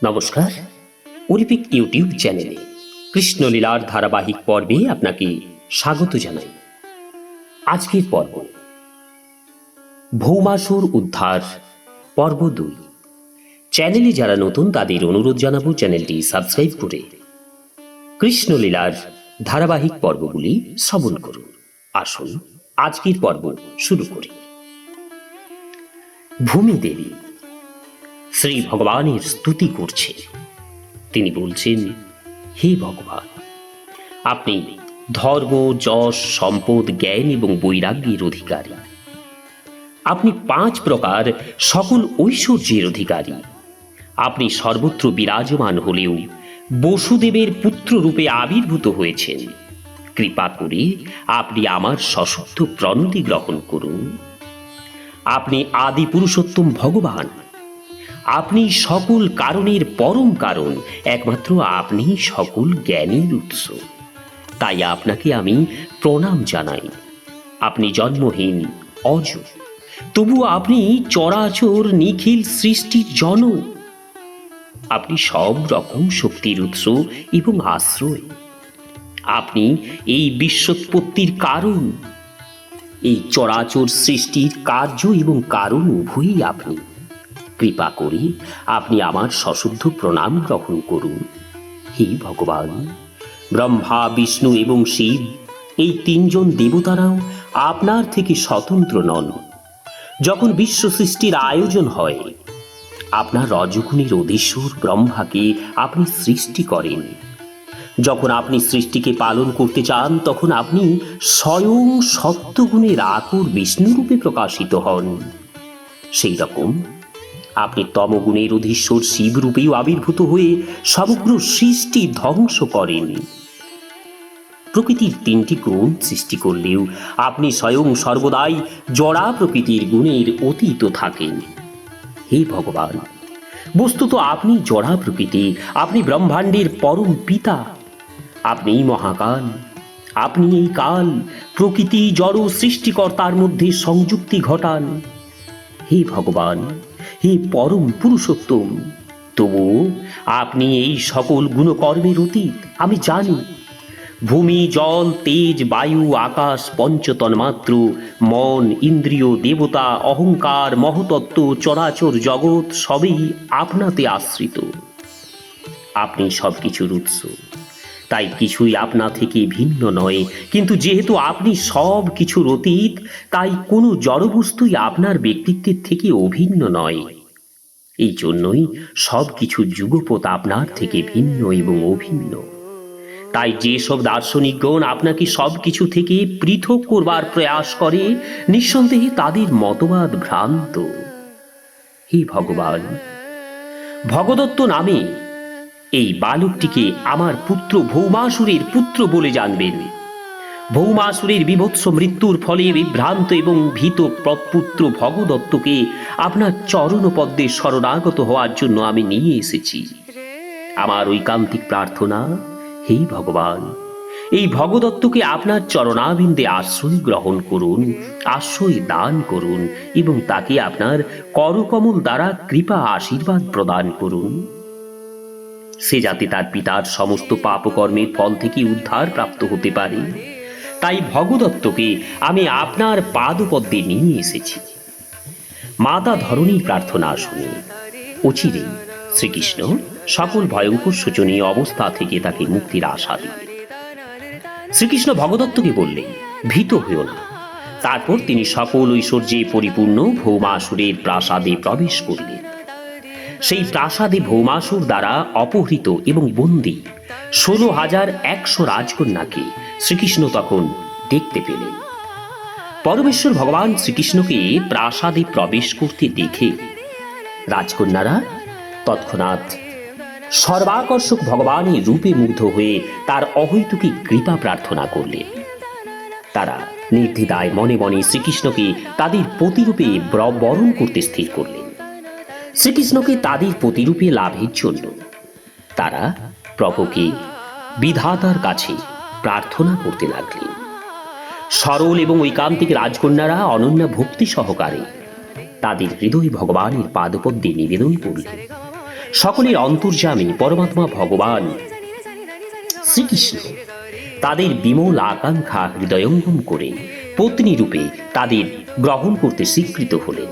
নমস্কার, Olympic YouTube চ্যানেলে কৃষ্ণলীলার ধারাবাহিক পর্বে আপনাকে স্বাগত জানাই। আজকের পর্ব ভৌমাসুর উদ্ধার পর্ব 2। চ্যানেলে যারা নতুন তাদের অনুরোধ জানাবো চ্যানেলটি সাবস্ক্রাইব করে কৃষ্ণলীলার ধারাবাহিক পর্বগুলি শ্রবণ করুন। আসুন আজকের পর্ব শুরু করি। ভূমিদেবী শ্রী ভগবানের স্তুতি করছে। তিনি বলছেন, হে ভগবান, আপনি ধর্ম, যশ, সম্পদ, জ্ঞান এবং বৈরাগ্যের অধিকারী। আপনি 5 প্রকার সকল ঐশ্বর্যের অধিকারী। আপনি সর্বত্র বিরাজমান হলেও বসুদেবের পুত্র রূপে আবির্ভূত হয়েছেন। কৃপা করে আপনি আমার সশুদ্ধ প্রণতি গ্রহণ করুন। আপনি আদি পুরুষোত্তম ভগবান। আপনি সকল কারণের পরম কারণ, একমাত্র আপনি সকল জ্ঞানের উৎস। তাই আপনাকে আমি প্রণাম জানাই। আপনি জন্মহীন, অজ, তবু আপনি চরাচর নিখিল সৃষ্টির জনক। আপনি সব রকম শক্তির উৎস এবং আশ্রয়। আপনি এই বিশ্বোৎপত্তির কারণ। এই চরাচর সৃষ্টির কার্য এবং কারণ উভয়ই আপনি। কৃপা করে আপনি আমার সশুদ্ধ প্রণাম গ্রহণ করুন। হে ভগবান, ব্রহ্মা, বিষ্ণু এবং শিব, এই 3 জন দেবতারাও আপনার থেকে স্বতন্ত্র নন। যখন বিশ্ব সৃষ্টির আয়োজন হয়, আপনার রজগুণের অধীশ্বর ব্রহ্মাকে আপনি সৃষ্টি করেন। যখন আপনি সৃষ্টিকে পালন করতে চান, তখন আপনি স্বয়ং সত্যগুণের আকর বিষ্ণুরূপে প্রকাশিত হন। সেই রকম আপনি তমগুণের অধীশ্বর শিবরূপেও আবির্ভূত হয়ে সমগ্র সৃষ্টি ধ্বংস করেন। প্রকৃতির 3টি গুণ সৃষ্টি করলেও আপনি স্বয়ং সর্বদাই জড়া প্রকৃতির গুণের অতীত থাকেন। হে ভগবান, বস্তুত আপনি জড়া প্রকৃতি, আপনি ব্রহ্মাণ্ডের পরম পিতা। আপনি মহাকাল। আপনি এই কাল, প্রকৃতি, জড় সৃষ্টিকর্তার মধ্যে সংযুক্তি ঘটান। হে ভগবান, হে পরম পুরুষোত্তম, তবু আপনি এই সকল গুণকর্মের অতীত আমি জানি। ভূমি, জল, তেজ, বায়ু, আকাশ, পঞ্চতন্মাত্র, মন, ইন্দ্রিয়, দেবতা, অহংকার, মহতত্ত্ব, চরাচর জগৎ সবই আপনাতে আশ্রিত। আপনি সবকিছুর উৎস, তাই কিছুই আপনা থেকে ভিন্ন নয়। কিন্তু যেহেতু আপনি সব কিছুর অতীত, তাই কোনো জড়বস্তুই আপনার ব্যক্তিত্বের থেকে অভিন্ন নয়। এই জন্যই সব কিছু যুগপৎ আপনার থেকে ভিন্ন এবং অভিন্ন। তাই যেসব দার্শনিকগণ আপনাকে সব কিছু থেকে পৃথক করবার প্রয়াস করে, নিঃসন্দেহে তাদের মতবাদ ভ্রান্ত। হে ভগবান, ভগদত্ত নামে এই বালকটিকে আমার পুত্র ভৌমাসুরের পুত্র বলে জানবেন। ভৌমাসুরের বিভৎস মৃত্যুর ফলে বিভ্রান্ত এবং ভীত পুত্র ভগদত্তকে আপনার চরণপদ্মে শরণাগত হওয়ার জন্য আমি নিয়ে এসেছি। আমার ঐকান্তিক প্রার্থনা, হে ভগবান, এই ভগদত্তকে আপনার চরণাবিন্দে আশ্রয় গ্রহণ করুন, আশ্রয় দান করুন এবং তাকে আপনার করকমল দ্বারা কৃপা আশীর্বাদ প্রদান করুন। সে যাতে তার পিতার সমস্ত পাপকর্মের ফল থেকে উদ্ধার প্রাপ্ত হতে পারে। তাই ভগদত্তকে আমি আপনার পাদপদ্মে নিয়ে এসেছি। মাতা ধরণীর প্রার্থনা শুনে অচিরে শ্রীকৃষ্ণ সকল ভয়ঙ্কর শোচনীয় অবস্থা থেকে তাকে মুক্তির আশা দিলেন। শ্রীকৃষ্ণ ভগদত্তকে বললেন, ভীত হইও না। তারপর তিনি সকল ঐশ্বর্যে পরিপূর্ণ ভৌমাসুরের প্রাসাদে প্রবেশ করলেন। সেই প্রাসাদে ভৌমাসুর দ্বারা অপহৃত এবং বন্দী 16,100 রাজকন্যাকে শ্রীকৃষ্ণ তখন দেখতে পেলেন। পরমেশ্বর ভগবান শ্রীকৃষ্ণকে প্রাসাদে প্রবেশ করতে দেখে রাজকন্যারা তৎক্ষণাৎ সর্বাকর্ষক ভগবানের রূপে মুগ্ধ হয়ে তার অহৈতুকী কৃপা প্রার্থনা করলেন। তারা নির্দ্বিধায় মনে মনে শ্রীকৃষ্ণকে তাদের পতিরূপে বরণ করতে স্থির করলেন। শ্রীকৃষ্ণকে তাদের প্রতিরূপে লাভের জন্য তারা প্রভুকে বিধাতার কাছে প্রার্থনা করতে লাগলেন। সরল এবং ঐকান্তিক রাজকন্যারা অনন্য ভক্তি সহকারে তাদের হৃদয় ভগবানের পাদপদ্মে নিবেদন করলেন। সকলের অন্তর্যামী পরমাত্মা ভগবান শ্রীকৃষ্ণ তাদের বিমল আকাঙ্ক্ষা হৃদয়ঙ্গম করে পত্নী রূপে তাদের গ্রহণ করতে স্বীকৃত হলেন।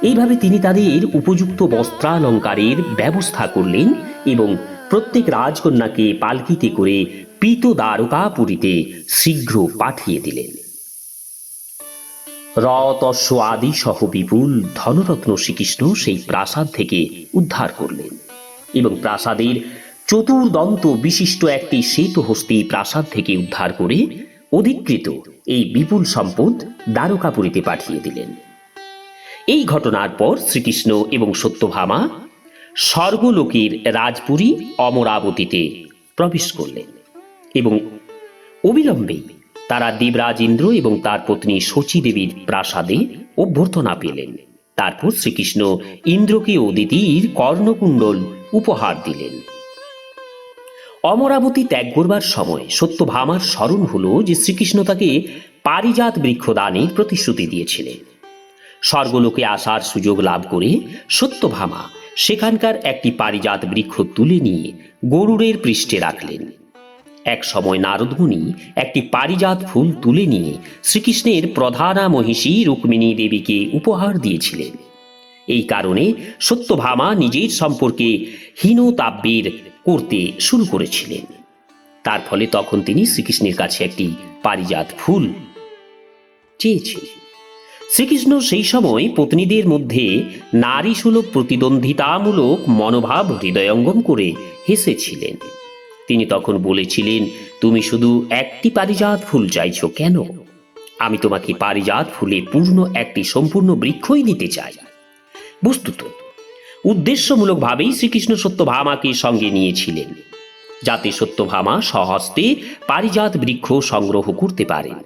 এইভাবে তিনি তাদের উপযুক্ত বস্ত্রালঙ্কারের ব্যবস্থা করলেন এবং প্রত্যেক রাজকন্যাকে পালকিতে করে পীত দ্বারকাপুরীতে শীঘ্র পাঠিয়ে দিলেন। রথ অশ্ব আদি সহ বিপুল ধনরত্ন শ্রীকৃষ্ণ সেই প্রাসাদ থেকে উদ্ধার করলেন এবং প্রাসাদের চতুর্দন্ত বিশিষ্ট একটি শ্বেতহস্তি প্রাসাদ থেকে উদ্ধার করে অধিকৃত এই বিপুল সম্পদ দ্বারকাপুরীতে পাঠিয়ে দিলেন। এই ঘটনার পর শ্রীকৃষ্ণ এবং সত্যভামা স্বর্গলোকের রাজপুরী অমরাবতীতে প্রবেশ করলেন এবং অবিলম্বেই তারা দেবরাজ ইন্দ্র এবং তার পত্নী শচী দেবীর প্রাসাদে অভ্যর্থনা পেলেন। তারপর শ্রীকৃষ্ণ ইন্দ্রকে অদিতির কর্ণকুণ্ডল উপহার দিলেন। অমরাবতী ত্যাগ করবার সময় সত্যভামার স্মরণ হল যে শ্রীকৃষ্ণ তাকে পারিজাত বৃক্ষ দানের প্রতিশ্রুতি দিয়েছিলেন। স্বর্গলোকে আসার সুযোগ লাভ করে সত্যভামা সেখানকার একটি পারিজাত বৃক্ষ তুলে নিয়ে গরুড়ের পৃষ্ঠে রাখলেন। এক সময় নারদমুনি একটি পারিজাত ফুল তুলে নিয়ে শ্রীকৃষ্ণের প্রধানা মহিষী রুক্মিণী দেবীকে উপহার দিয়েছিলেন। এই কারণে সত্যভামা নিজের সম্পর্কে হীনতাব্যের করতে শুরু করেছিলেন। তার ফলে তখন তিনি শ্রীকৃষ্ণের কাছে একটি পারিজাত ফুল চেয়েছিলেন। শ্রীকৃষ্ণ সেই সময় পত্নীদের মধ্যে নারীসুলভ প্রতিদ্বন্দ্বিতামূলক মনোভাব হৃদয়ঙ্গম করে হেসেছিলেন। তিনি তখন বলেছিলেন, তুমি শুধু একটি পারিজাত ফুল চাইছো কেন? আমি তোমাকে পারিজাত ফুলে পূর্ণ একটি সম্পূর্ণ বৃক্ষই দিতে চাই। বস্তুত উদ্দেশ্যমূলকভাবেই শ্রীকৃষ্ণ সত্যভামাকে সঙ্গে নিয়েছিলেন, যাতে সত্যভামা স্বহস্তে পারিজাত বৃক্ষ সংগ্রহ করতে পারেন।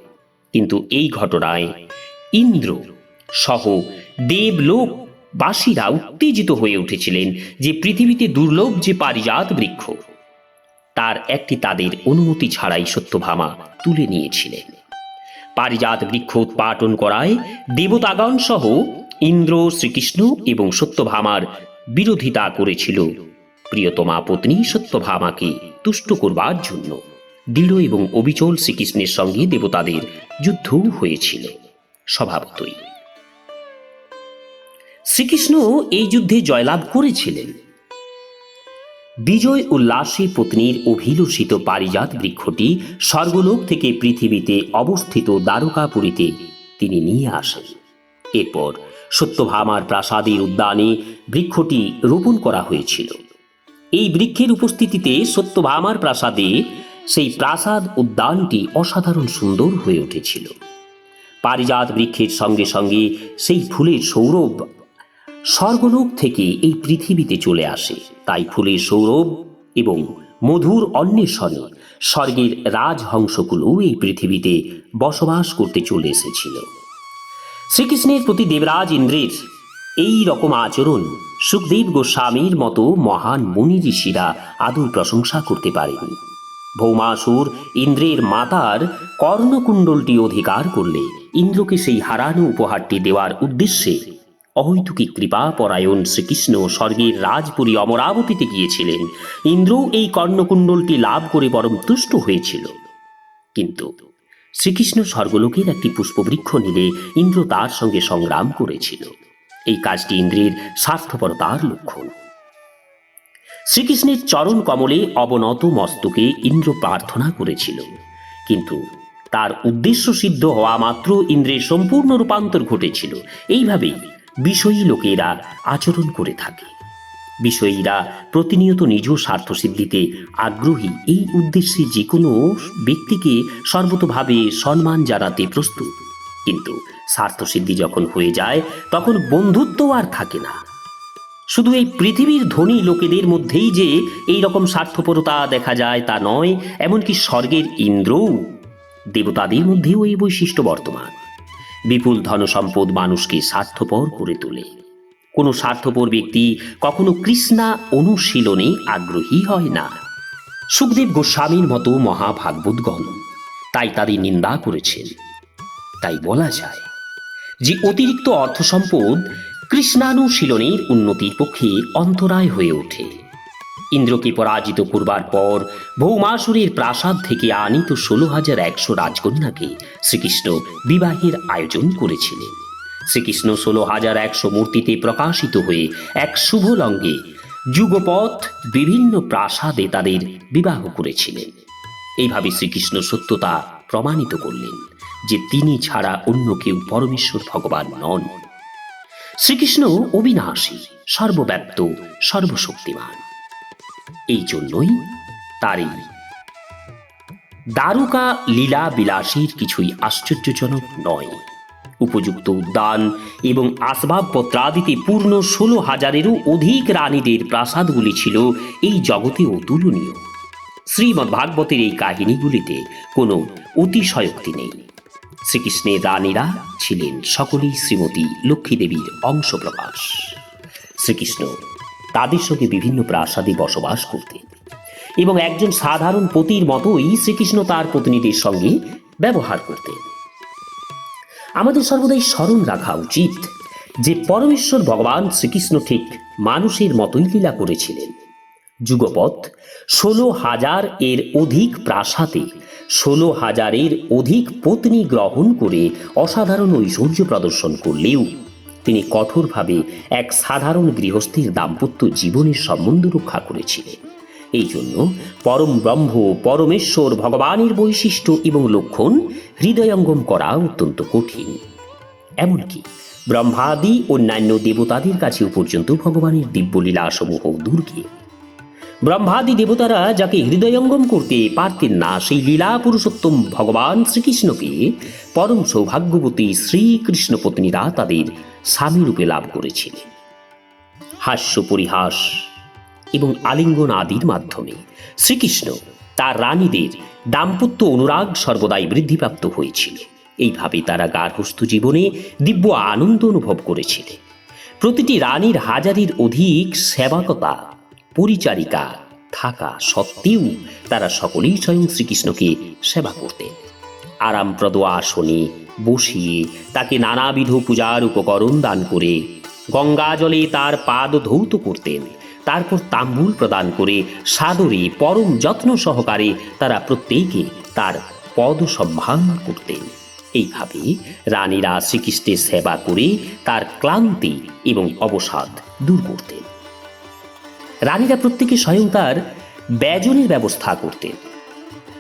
কিন্তু এই ঘটনায় ইন্দ্র সহ দেবলোকবাসীরা উত্তেজিত হয়ে উঠেছিলেন যে পৃথিবীতে দুর্লভ যে পারিজাত বৃক্ষ তার একটি তাদের অনুমতি ছাড়াই সত্যভামা তুলে নিয়েছিলেন। পারিজাত বৃক্ষ উৎপাটন করায় দেবতাগণ সহ ইন্দ্র, শ্রীকৃষ্ণ এবং সত্যভামার বিরোধিতা করেছিল। প্রিয়তমা পত্নী সত্যভামাকে তুষ্ট করবার জন্য দৃঢ় এবং অবিচল শ্রীকৃষ্ণের সঙ্গে দেবতাদের যুদ্ধও হয়েছিল। স্বভাবতই শ্রীকৃষ্ণ এই যুদ্ধে জয়লাভ করেছিলেন। বিজয় উল্লাসে পত্নীর অভিলষিত পারিজাত বৃক্ষটি স্বর্গলোক থেকে পৃথিবীতে অবস্থিত দ্বারকাপুরীতে তিনি নিয়ে আসেন। এরপর সত্যভামার প্রাসাদের উদ্যানে বৃক্ষটি রোপণ করা হয়েছিল। এই বৃক্ষের উপস্থিতিতে সত্যভামার প্রাসাদে সেই প্রাসাদ উদ্যানটি অসাধারণ সুন্দর হয়ে উঠেছিল। পারিজাত বৃক্ষের সঙ্গে সঙ্গে সেই ফুলের সৌরভ স্বর্গলোক থেকে এই পৃথিবীতে চলে আসে। তাই ফুলের সৌরভ এবং মধুর অন্বেষণে স্বর্গের রাজহংসগুলো এই পৃথিবীতে বসবাস করতে চলে এসেছিল। শ্রীকৃষ্ণের প্রতি দেবরাজ ইন্দ্রের এই রকম আচরণ সুখদেব গোস্বামীর মতো মহান মুনি ঋষিরা আদৌ প্রশংসা করতে পারেনি। ভৌমাসুর ইন্দ্রের মাতার কর্ণকুণ্ডলটি অধিকার করলে ইন্দ্রকে সেই হারানো উপহারটি দেওয়ার উদ্দেশ্যে অহৈতুকী কৃপা পরায়ণ শ্রীকৃষ্ণ স্বর্গের রাজপুরী অমরাবতীতে গিয়েছিলেন। ইন্দ্র এই কর্ণকুণ্ডলটি লাভ করে পরম তুষ্ট হয়েছিল। কিন্তু শ্রীকৃষ্ণ স্বর্গলোকের একটি পুষ্পবৃক্ষ নিলে ইন্দ্র তার সঙ্গে সংগ্রাম করেছিল। এই কাজটি ইন্দ্রের স্বার্থপরতার লক্ষণ। শ্রীকৃষ্ণের চরণ কমলে অবনত মস্তকে ইন্দ্র প্রার্থনা করেছিল, কিন্তু তার উদ্দেশ্য সিদ্ধ হওয়া মাত্র ইন্দ্রের সম্পূর্ণ রূপান্তর ঘটেছিল। এইভাবেই বিষয়ী লোকেরা আচরণ করে থাকে। বিষয়ীরা প্রতিনিয়ত নিজ স্বার্থসিদ্ধিতে আগ্রহী। এই উদ্দেশ্যে যে কোনো ব্যক্তিকে সর্বতোভাবে সম্মান জানাতে প্রস্তুত, কিন্তু স্বার্থসিদ্ধি যখন হয়ে যায় তখন বন্ধুত্ব আর থাকে না। শুধু এই পৃথিবীর ধনী লোকেদের মধ্যেই যে এই রকম স্বার্থপরতা দেখা যায় তা নয়, এমনকি স্বর্গের ইন্দ্রও দেবতাদের মধ্যেও এই বৈশিষ্ট্য বর্তমান। বিপুল ধনসম্পদ মানুষকে স্বার্থপর করে তোলে। কোনো স্বার্থপর ব্যক্তি কখনো কৃষ্ণা অনুশীলনে আগ্রহী হয় না। সুখদেব গোস্বামীর মতো মহাভাগবতগণ তাই তাদের নিন্দা করেছেন। তাই বলা যায় যে অতিরিক্ত অর্থ সম্পদ কৃষ্ণানুশীলনের উন্নতির পক্ষে অন্তরায় হয়ে ওঠে। ইন্দ্রকে পরাজিত করবার পর ভৌমাসুরের প্রাসাদ থেকে আনিত 16,100 রাজকন্যাকে শ্রীকৃষ্ণ বিবাহের আয়োজন করেছিলেন। শ্রীকৃষ্ণ 16,100 মূর্তিতে প্রকাশিত হয়ে এক শুভ লগ্নে যুগপৎ বিভিন্ন প্রাসাদে তাদের বিবাহ করেছিলেন। এইভাবে শ্রীকৃষ্ণ সত্যতা প্রমাণিত করলেন যে তিনি ছাড়া অন্য কেউ পরমেশ্বর ভগবান নন। শ্রীকৃষ্ণ অবিনাশী, সর্বব্যাপ্ত, সর্বশক্তিমান। এই জন্যই তার এই দ্বারকা লীলা বিলাসীর কিছুই আশ্চর্যজনক নয়। উপযুক্ত উদ্যান এবং আসবাবপত্রাদিতে পূর্ণ 16,000-এরও অধিক রানীদের প্রাসাদগুলি ছিল এই জগতে অতুলনীয়। শ্রীমদ্ভাগবতের এই কাহিনীগুলিতে কোনো অতিশয়োক্তি নেই। শ্রীকৃষ্ণের রানীরা ছিলেন সকলেই শ্রীমতী লক্ষ্মী দেবীর অংশপ্রকাশ। শ্রীকৃষ্ণ তাদের সঙ্গে বিভিন্ন প্রাসাদে বসবাস করতেন এবং একজন সাধারণ পতির মতোই শ্রীকৃষ্ণ তার পত্নীদের সঙ্গে ব্যবহার করতেন। আমাদের সর্বদাই স্মরণ রাখা উচিত যে পরমেশ্বর ভগবান শ্রীকৃষ্ণ ঠিক মানুষের মতোই লীলা করেছিলেন। যুগপৎ 16,000-এর অধিক প্রাসাদে 16,000-এর অধিক পত্নী গ্রহণ করে অসাধারণ ঐশ্বর্য প্রদর্শন করলেও তিনি কঠোরভাবে এক সাধারণ গৃহস্থীর দাম্পত্য জীবনের সম্বন্ধ রক্ষা করেছিলেন। এই জন্য পরম ব্রহ্ম পরমেশ্বর ভগবানের বৈশিষ্ট্য এবং লক্ষণ হৃদয়ঙ্গম করা অত্যন্ত কঠিন। এমনকি ব্রহ্মাদি অন্যান্য দেবতাদের কাছেও পর্যন্ত ভগবানের দিব্যলীলাসমূহ দুর্গে। ব্রহ্মাদি দেবতারা যাকে হৃদয়ঙ্গম করতে পারতেন না, সেই লীলা পুরুষোত্তম ভগবান শ্রীকৃষ্ণকে পরম সৌভাগ্যবতী শ্রীকৃষ্ণ পত্নীরা তাদের স্বামীরূপে লাভ করেছিলেন। হাস্য পরিহাস এবং আলিঙ্গন আদির মাধ্যমে শ্রীকৃষ্ণ তার রানীদের দাম্পত্য অনুরাগ সর্বদাই বৃদ্ধিপ্রাপ্ত হয়েছিল। এইভাবে তারা গার্হস্থ্য জীবনে দিব্য আনন্দ অনুভব করেছিলেন। প্রতিটি রানীর 1000-এর অধিক সেবকতা পরিচারিকা থাকা সত্ত্বেও তারা সকলেই স্বয়ং শ্রীকৃষ্ণকে সেবা করতেন। আরামপ্রদ আসনে বসিয়ে তাকে নানাবিধ পূজার উপকরণ দান করে গঙ্গা জলে তার পাদ ধৌত করতেন। তারপর তাম্বুল প্রদান করে সাদরে পরম যত্ন সহকারে তারা প্রত্যেকে তার পদ সম্মান করতেন। এইভাবে রানীরা শ্রীকৃষ্ণের সেবা করে তার ক্লান্তি এবং অবসাদ দূর করতেন। রানীরা প্রত্যেকে স্বয়ং তার ব্যজনের ব্যবস্থা করতেন।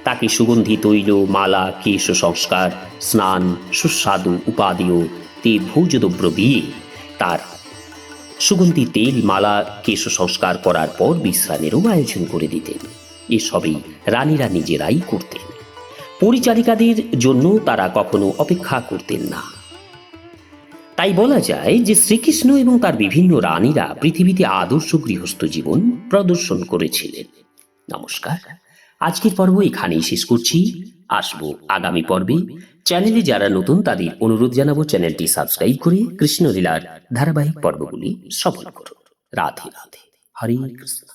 তাকে সুগন্ধি তৈল, মালা, কেশ সংস্কার, স্নান, সুস্বাদু উপাদেয় তে ভোজ্যদ্রব্য দিয়ে তার সুগন্ধি তেল, মালা, কেশ সংস্কার করার পর বিশ্রামেরও আয়োজন করে দিতেন। এসবই রানীরা নিজেরাই করতেন। পরিচারিকাদের জন্য তারা কখনো অপেক্ষা করতেন না। তাই বলা যায় যে শ্রীকৃষ্ণ এবং তার বিভিন্ন রানীরা পৃথিবীতে আদর্শ গৃহস্থ জীবন প্রদর্শন করেছিলেন। নমস্কার, আজকের পর্ব এখানেই শেষ করছি। আসবো আগামী পর্বে। চ্যানেলে যারা নতুন তাদের অনুরোধ জানাবো চ্যানেলটি সাবস্ক্রাইব করে কৃষ্ণলীলার ধারাবাহিক পর্বগুলি শ্রবণ করুন। রাধে রাধে, হরে কৃষ্ণ।